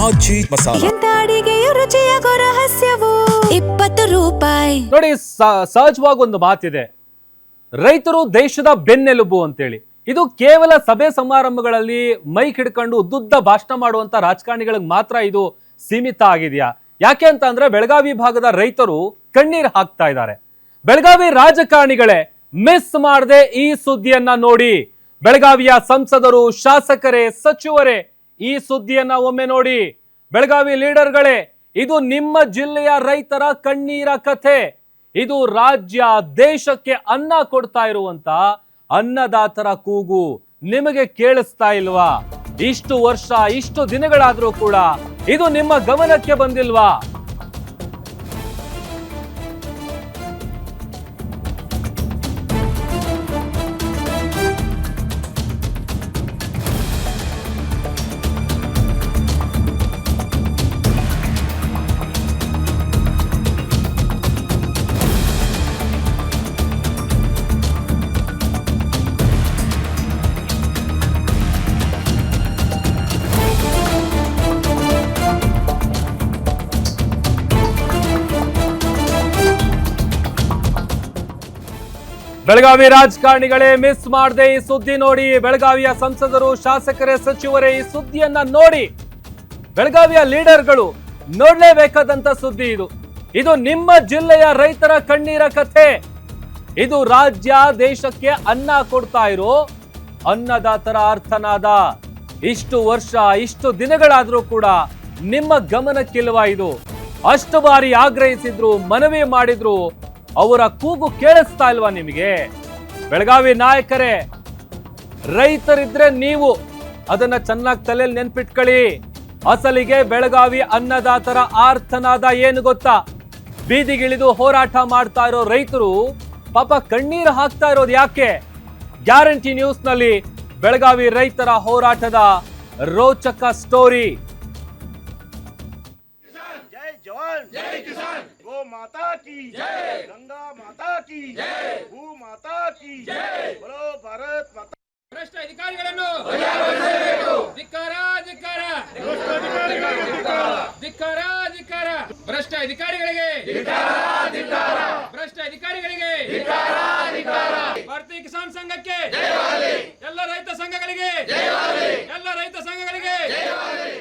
ಆಚಿ ಮಸಾಲ. ಎಂತ ಅಡಿಗೆಯ ರುಚಿಯಾಗೋ ರಹಸ್ಯವು 20 ರೂಪಾಯಿ. ನೋಡಿ, ಸಹಜವಾಗಿ ಒಂದು ಮಾತಿದೆ, ರೈತರು ದೇಶದ ಬೆನ್ನೆಲುಬು ಅಂತೇಳಿ. ಇದು ಕೇವಲ ಸಭೆ ಸಮಾರಂಭಗಳಲ್ಲಿ ಮೈಕ್ ಹಿಡ್ಕೊಂಡು ಉದ್ದುದ್ದ ಭಾಷಣ ಮಾಡುವಂತ ರಾಜಕಾರಣಿಗಳಿಗೆ ಮಾತ್ರ ಇದು ಸೀಮಿತ ಆಗಿದೆಯಾ? ಯಾಕೆ ಅಂತ ಅಂದ್ರೆ ಬೆಳಗಾವಿ ಭಾಗದ ರೈತರು ಕಣ್ಣೀರು ಹಾಕ್ತಾ ಇದ್ದಾರೆ. ಬೆಳಗಾವಿ ರಾಜಕಾರಣಿಗಳೇ ಮಿಸ್ ಮಾಡದೆ ಈ ಸುದ್ದಿಯನ್ನ ನೋಡಿ. ಬೆಳಗಾವಿಯ ಸಂಸದರು, ಶಾಸಕರೇ, ಸಚಿವರೇ ಈ ಸುದ್ದಿಯನ್ನ ಒಮ್ಮೆ ನೋಡಿ. ಬೆಳಗಾವಿ ಲೀಡರ್ಗಳೇ, ಇದು ನಿಮ್ಮ ಜಿಲ್ಲೆಯ ರೈತರ ಕಣ್ಣೀರ ಕಥೆ. ಇದು ರಾಜ್ಯ ದೇಶಕ್ಕೆ ಅನ್ನ ಕೊಡ್ತಾ ಇರುವಂತ ಅನ್ನದಾತರ ಕೂಗು ನಿಮಗೆ ಕೇಳಿಸ್ತಾ ಇಲ್ವಾ? ಇಷ್ಟು ವರ್ಷ, ಇಷ್ಟು ದಿನಗಳಾದ್ರೂ ಕೂಡ ಇದು ನಿಮ್ಮ ಗಮನಕ್ಕೆ ಬಂದಿಲ್ವಾ? ಬೆಳಗಾವಿ ರಾಜಕಾರಣಿಗಳೇ ಮಿಸ್ ಮಾಡದೆ ಈ ಸುದ್ದಿ ನೋಡಿ. ಬೆಳಗಾವಿಯ ಸಂಸದರು, ಶಾಸಕರೇ, ಸಚಿವರೇ ಈ ಸುದ್ದಿಯನ್ನ ನೋಡಿ. ಬೆಳಗಾವಿಯ ಲೀಡರ್ಗಳು ನೋಡ್ಲೇಬೇಕಾದಂತ ಸುದ್ದಿ ಇದು. ಇದು ನಿಮ್ಮ ಜಿಲ್ಲೆಯ ರೈತರ ಕಣ್ಣೀರ ಕಥೆ. ಇದು ರಾಜ್ಯ ದೇಶಕ್ಕೆ ಅನ್ನ ಕೊಡ್ತಾ ಇರೋ ಅನ್ನದಾತರ ಅರ್ಥನಾದ. ಇಷ್ಟು ವರ್ಷ, ಇಷ್ಟು ದಿನಗಳಾದ್ರೂ ಕೂಡ ನಿಮ್ಮ ಗಮನಕ್ಕಿಲ್ವಾ ಇದು? ಅಷ್ಟು ಬಾರಿ ಆಗ್ರಹಿಸಿದ್ರು, ಮನವಿ ಮಾಡಿದ್ರು, ಅವರ ಕೂಗು ಕೇಳಿಸ್ತಾ ಇಲ್ವಾ ನಿಮಗೆ? ಬೆಳಗಾವಿ ನಾಯಕರೇ, ರೈತರಿದ್ರೆ ನೀವು ಅದನ್ನ ಚೆನ್ನಾಗಿ ತಲೆಯಲ್ಲಿ ನೆನ್ಪಿಟ್ಕೊಳ್ಳಿ. ಅಸಲಿಗೆ ಬೆಳಗಾವಿ ಅನ್ನದಾತರ ಆರ್ತನಾದ ಏನು ಗೊತ್ತಾ? ಬೀದಿಗಿಳಿದು ಹೋರಾಟ ಮಾಡ್ತಾ ಇರೋ ರೈತರು ಪಾಪ ಕಣ್ಣೀರು ಹಾಕ್ತಾ ಇರೋದು ಯಾಕೆ? ಗ್ಯಾರಂಟಿ ನ್ಯೂಸ್ ನಲ್ಲಿ ಬೆಳಗಾವಿ ರೈತರ ಹೋರಾಟದ ರೋಚಕ ಸ್ಟೋರಿ. जय जवान जय किसान, गो माता की जय, गंगा माता की जय, भू माता की जय, बोलो भारत माता. ಭ್ರಷ್ಟ ಅಧಿಕಾರಿಗಳನ್ನು ವಜಾಗೊಳಿಸಬೇಕು. ಧಿಕ್ಕಾರ ಧಿಕ್ಕಾರ, ಧಿಕ್ಕಾರ ಧಿಕ್ಕಾರ, ಭ್ರಷ್ಟ ಅಧಿಕಾರಿಗಳಿಗೆ ಧಿಕ್ಕಾರ ಧಿಕ್ಕಾರ, ಭ್ರಷ್ಟ ಅಧಿಕಾರಿಗಳಿಗೆ ಧಿಕ್ಕಾರ ಧಿಕ್ಕಾರ. ಭಾರತೀಯ ಕಿಸಾನ್ ಸಂಘಕ್ಕೆ ಜಯವಾಗಲಿ. ಎಲ್ಲ ರೈತ ಸಂಘಗಳಿಗೆ ಜಯವಾಗಲಿ. ಎಲ್ಲ ರೈತ ಸಂಘಗಳಿಗೆ ಜಯವಾಗಲಿ.